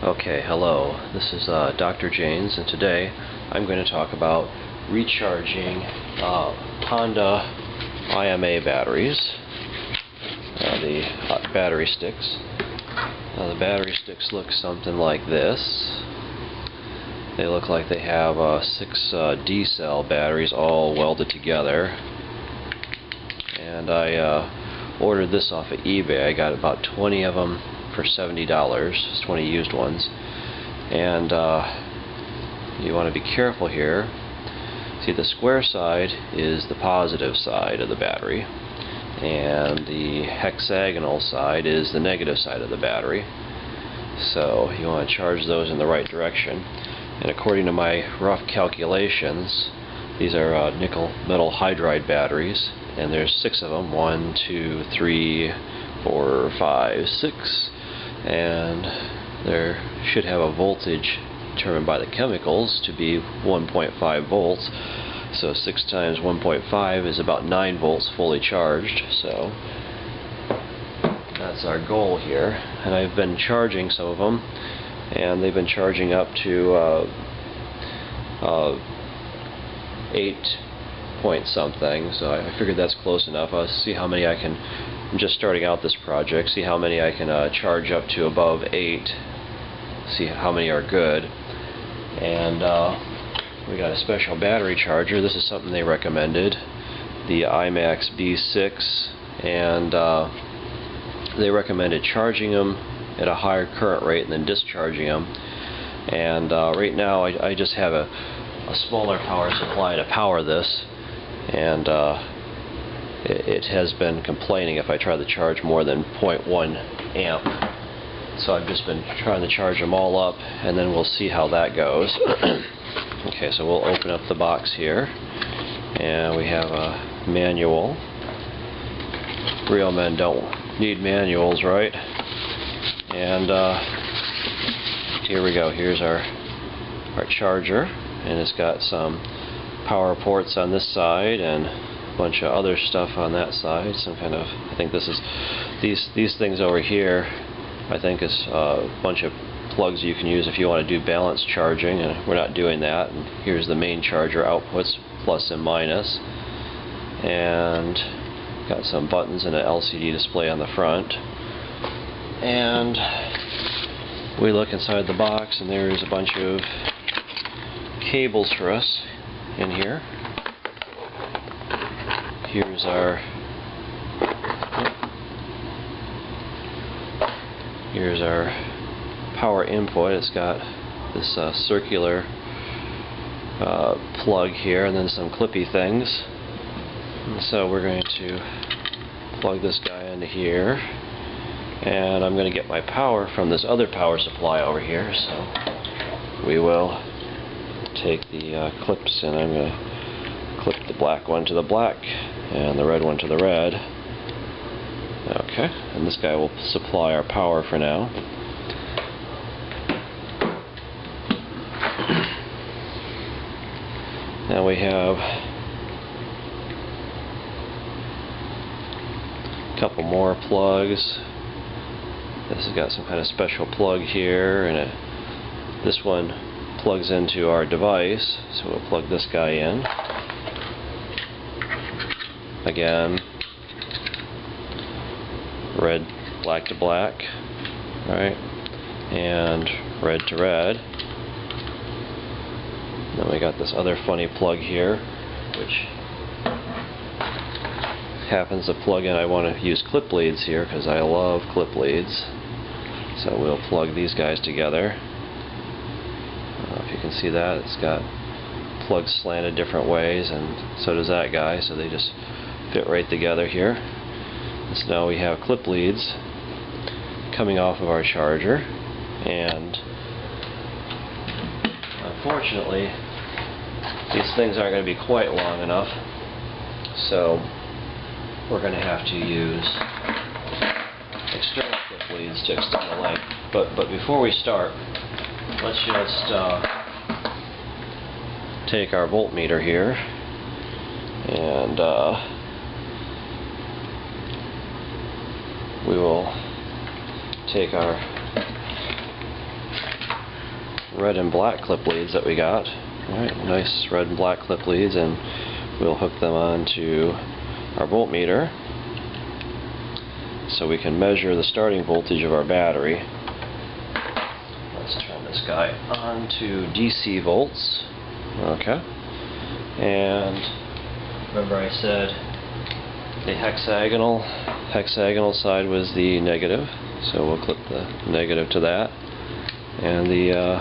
Okay, hello. This is Dr. Janes, and today I'm going to talk about recharging Honda IMA batteries, the hot battery sticks. The battery sticks look something like this. They look like they have 6 D-cell batteries all welded together, and I ordered this off of eBay. I got about 20 of them for $70, 20 used ones, and you want to be careful here. See, the square side is the positive side of the battery, and the hexagonal side is the negative side of the battery. So you want to charge those in the right direction, and according to my rough calculations, these are nickel metal hydride batteries, and there's 6 of them, 1, 2, 3, 4, 5, 6, and there should have a voltage determined by the chemicals to be 1.5 volts. So 6 times 1.5 is about 9 volts fully charged. So that's our goal here. And I've been charging some of them, and they've been charging up to 8 point something. So I figured that's close enough. I'll see how many I can. I'm just starting out this project. See how many I can charge up to above 8. See how many are good. And we got a special battery charger. This is something they recommended, the IMAX B6, and they recommended charging them at a higher current rate and then discharging them. And right now I just have a smaller power supply to power this, and it has been complaining if I try to charge more than 0.1 amp. So I've just been trying to charge them all up, and then we'll see how that goes. Okay, so we'll open up the box here, and we have a manual. Real men don't need manuals, right? And here we go. Here's our charger, and it's got some power ports on this side and a bunch of other stuff on that side. Some kind of, I think this is these things over here, I think is a bunch of plugs you can use if you want to do balance charging, and we're not doing that. And here's the main charger outputs, plus and minus, and got some buttons and an LCD display on the front. And we look inside the box, and there's a bunch of cables for us in here. Here's our power input. It's got this circular plug here, and then some clippy things. And so we're going to plug this guy into here, and I'm going to get my power from this other power supply over here. So we will take the clips, and I'm going to clip the black one to the black and the red one to the red. Okay, and this guy will supply our power for now. Now we have a couple more plugs. This has got some kind of special plug here, and this one plugs into our device, so we'll plug this guy in. Again, red, black to black, right, and red to red. Then we got this other funny plug here, which happens to plug in. I want to use clip leads here because I love clip leads. So we'll plug these guys together. If you can see that, it's got plugs slanted different ways, and so does that guy, so they just fit right together here. So now we have clip leads coming off of our charger, and unfortunately these things aren't going to be quite long enough, so we're going to have to use external clip leads to extend the length. But before we start, let's just take our voltmeter here, and we will take our red and black clip leads that we got. Alright, nice red and black clip leads, and we'll hook them onto our voltmeter so we can measure the starting voltage of our battery. Let's turn this guy on to DC volts. Okay. And remember I said the hexagonal side was the negative, so we'll clip the negative to that. And the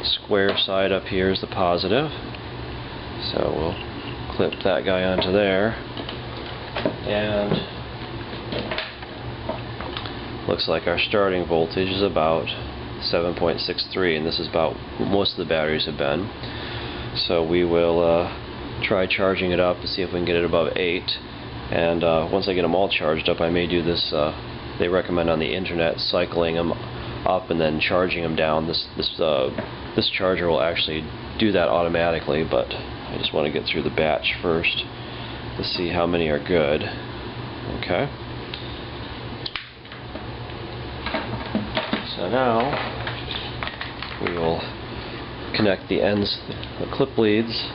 square side up here is the positive, so we'll clip that guy onto there. And looks like our starting voltage is about 7.63, and this is about what most of the batteries have been. So we will try charging it up to see if we can get it above 8. And once I get them all charged up, I may do this. They recommend on the internet cycling them up and then charging them down. This charger will actually do that automatically, but I just want to get through the batch first to see how many are good. Okay. So now we will connect the ends, the clip leads,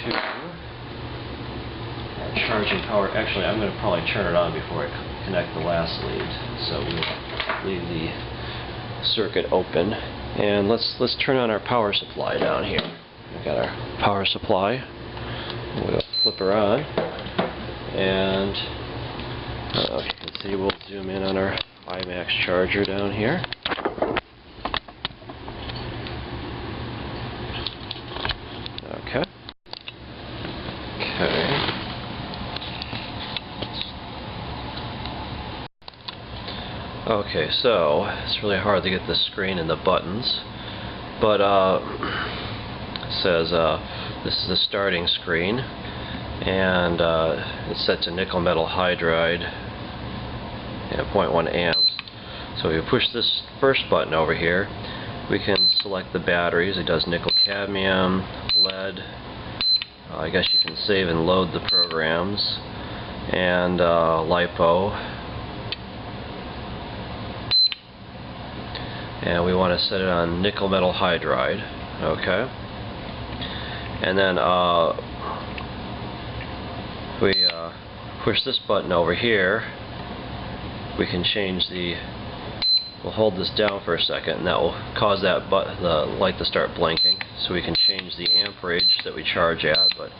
to our charging power. Actually, I'm going to probably turn it on before I connect the last lead. So we'll leave the circuit open, and let's turn on our power supply down here. We've got our power supply. We'll flip her on, and you can see we'll zoom in on our IMA charger down here. Okay. Okay, so it's really hard to get the screen and the buttons, but it says this is the starting screen, and it's set to nickel metal hydride at 0.1 amps. So if you push this first button over here, we can select the batteries. It does nickel cadmium, lead. I guess you can save and load the programs, and LiPo. And we want to set it on nickel metal hydride. Okay. And then if we push this button over here, we can change we'll hold this down for a second, and that will cause the light to start blinking, so we can change the amperage that we charge at. But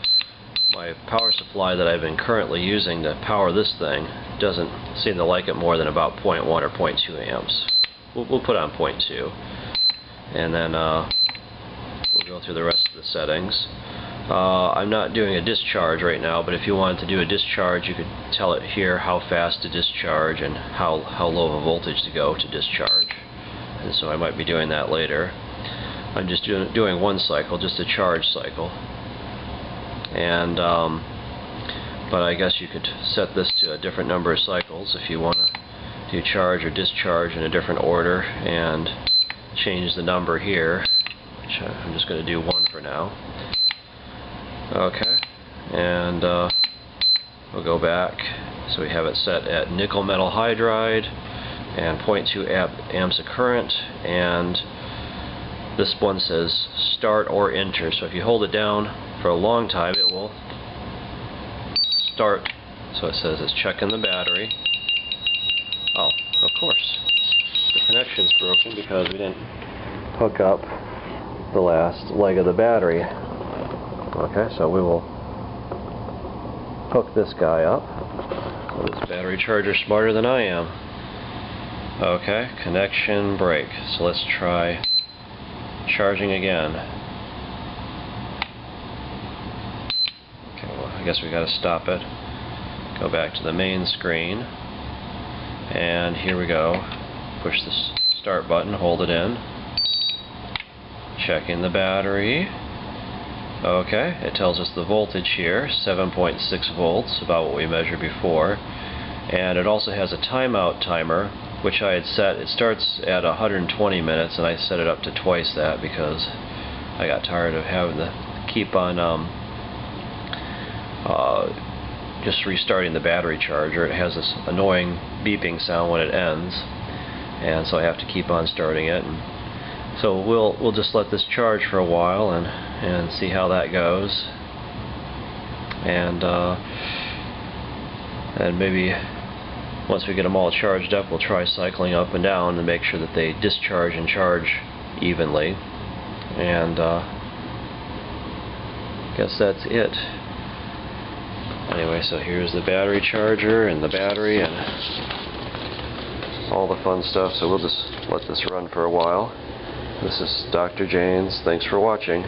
my power supply that I've been currently using to power this thing doesn't seem to like it more than about 0.1 or 0.2 amps. We'll put on 0.2, and then we'll go through the rest of the settings. I'm not doing a discharge right now, but if you wanted to do a discharge, you could tell it here how fast to discharge and how low of a voltage to go to discharge. And so I might be doing that later. I'm just doing one cycle, just a charge cycle. And but I guess you could set this to a different number of cycles if you want to do charge or discharge in a different order, and change the number here, which I'm just going to do 1 for now. Okay, and we'll go back. So we have it set at nickel metal hydride and 0.2 amps of current, and this one says start or enter. So if you hold it down for a long time, it will start. So it says it's checking the battery. Oh, of course, the connection's broken because we didn't hook up the last leg of the battery. Okay, so we will hook this guy up. So this battery charger's smarter than I am. Okay, connection break. So let's try charging again. Okay, well, I guess we got to stop it. Go back to the main screen. And here we go. Push the start button, hold it in. Checking the battery. Okay, it tells us the voltage here, 7.6 volts, about what we measured before. And it also has a timeout timer, which I had set. It starts at 120 minutes, and I set it up to twice that because I got tired of having to keep on just restarting the battery charger. It has this annoying beeping sound when it ends, and so I have to keep on starting it. And So we'll just let this charge for a while and see how that goes, and maybe once we get them all charged up, we'll try cycling up and down to make sure that they discharge and charge evenly. And I guess that's it. Anyway, so here's the battery charger and the battery and all the fun stuff. So we'll just let this run for a while. This is Dr. Janes. Thanks for watching.